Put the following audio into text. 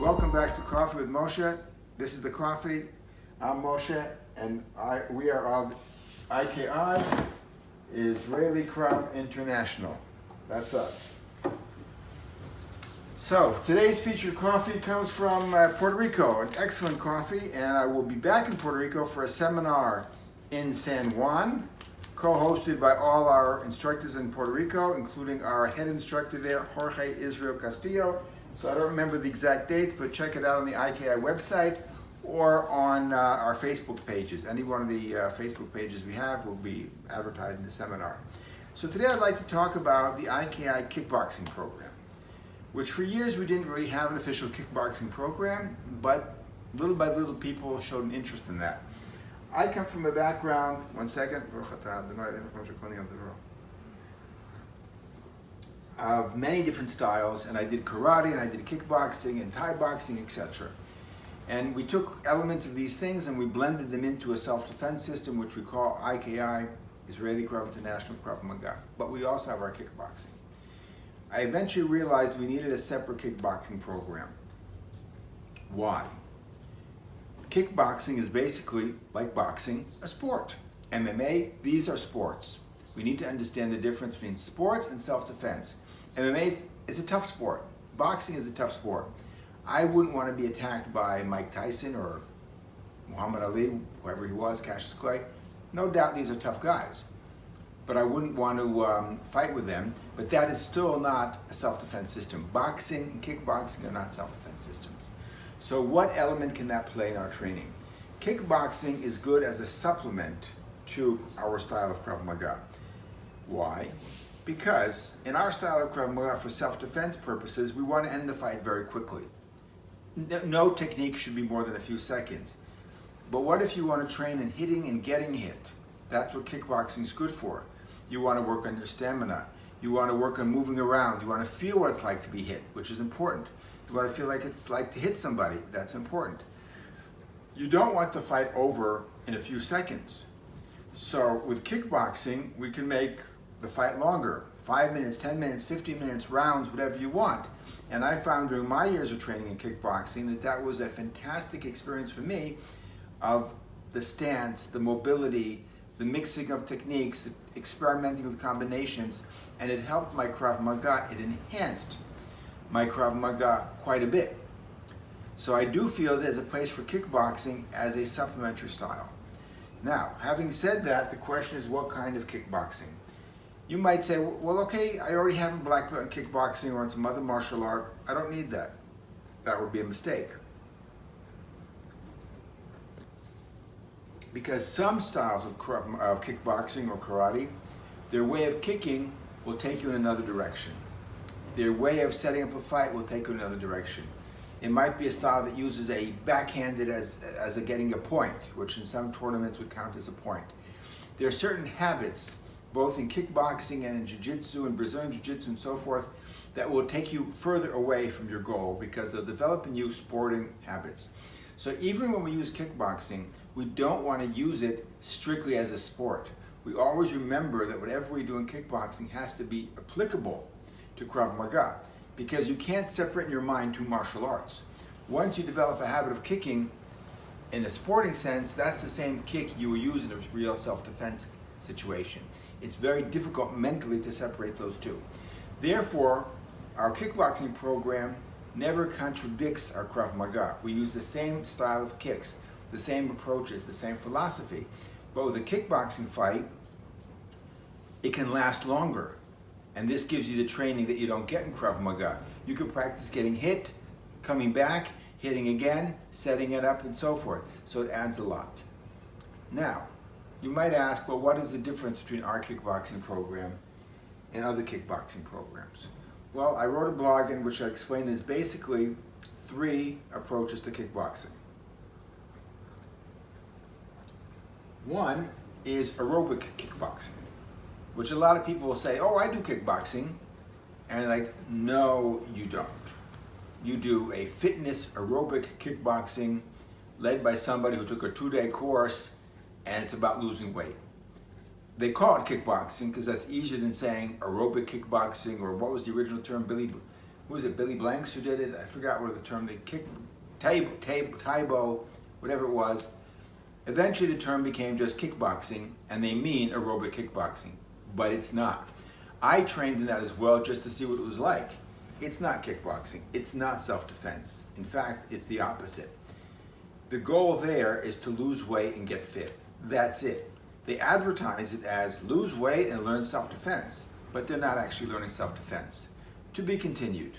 Welcome back to Coffee with Moshe. This is the coffee. I'm Moshe, and we are of IKI, Israeli Krav International. That's us. So today's featured coffee comes from Puerto Rico, an excellent coffee, and I will be back in Puerto Rico for a seminar in San Juan, co-hosted by all our instructors in Puerto Rico, including our head instructor there, Jorge Israel Castillo. So I don't remember the exact dates, but check it out on the IKI website or on our Facebook pages. Any one of the Facebook pages we have will be advertising the seminar. So today I'd like to talk about the IKI kickboxing program, which for years we didn't really have an official kickboxing program, but little by little people showed an interest in that. I come from a background, of many different styles, and I did karate and I did kickboxing and Thai boxing, etc. And we took elements of these things and we blended them into a self-defense system which we call IKI, Israeli Krav International Krav Maga. But we also have our kickboxing. I eventually realized we needed a separate kickboxing program. Why? Kickboxing is basically, like boxing, a sport. MMA, these are sports. We need to understand the difference between sports and self-defense. MMA is a tough sport. Boxing is a tough sport. I wouldn't want to be attacked by Mike Tyson or Muhammad Ali, whoever he was, Cassius Clay. No doubt these are tough guys. But I wouldn't want to fight with them. But that is still not a self-defense system. Boxing and kickboxing are not self-defense systems. So what element can that play in our training? Kickboxing is good as a supplement to our style of Krav Maga. Why? Because in our style of Krav Maga, for self-defense purposes, we want to end the fight very quickly. No technique should be more than a few seconds. But what if you want to train in hitting and getting hit? That's what kickboxing is good for. You want to work on your stamina. You want to work on moving around. You want to feel what it's like to be hit, which is important. You want to feel like it's like to hit somebody. That's important. You don't want the fight over in a few seconds. So with kickboxing, we can make the fight longer. 5 minutes, 10 minutes, 15 minutes, rounds, whatever you want. And I found during my years of training in kickboxing that that was a fantastic experience for me of the stance, the mobility, the mixing of techniques, the experimenting with combinations, and it helped my Krav Maga. It enhanced my Krav Maga quite a bit. So I do feel there's a place for kickboxing as a supplementary style. Now, having said that, the question is what kind of kickboxing? You might say, well, okay, I already have a black belt in kickboxing or in some other martial art. I don't need that. That would be a mistake. Because some styles of kickboxing or karate, their way of kicking will take you in another direction. Their way of setting up a fight will take you in another direction. It might be a style that uses a backhanded as a getting a point, which in some tournaments would count as a point. There are certain habits, both in kickboxing and in Ju-Jitsu and Brazilian Jiu-Jitsu and so forth, that will take you further away from your goal because they'll develop in you sporting habits. So even when we use kickboxing, we don't want to use it strictly as a sport. We always remember that whatever we do in kickboxing has to be applicable to Krav Maga, because you can't separate in your mind two martial arts. Once you develop a habit of kicking in a sporting sense, that's the same kick you will use in a real self-defense situation. It's very difficult mentally to separate those two. Therefore, our kickboxing program never contradicts our Krav Maga. We use the same style of kicks, the same approaches, the same philosophy. But with a kickboxing fight, it can last longer. And this gives you the training that you don't get in Krav Maga. You can practice getting hit, coming back, hitting again, setting it up, and so forth. So it adds a lot. Now, you might ask, well, what is the difference between our kickboxing program and other kickboxing programs? Well, I wrote a blog in which I explained there's basically 3 approaches to kickboxing. One is aerobic kickboxing, which a lot of people will say, oh, I do kickboxing. And they're like, no, you don't. You do a fitness aerobic kickboxing led by somebody who took a 2-day course, and it's about losing weight. They call it kickboxing because that's easier than saying aerobic kickboxing, or what was the original term, Billy who was it, Billy Blanks who did it? I forgot what the term, they kick, Taibo, whatever it was. Eventually the term became just kickboxing, and they mean aerobic kickboxing, but it's not. I trained in that as well just to see what it was like. It's not kickboxing, it's not self-defense. In fact, it's the opposite. The goal there is to lose weight and get fit. That's it. They advertise it as lose weight and learn self-defense, but they're not actually learning self-defense. To be continued.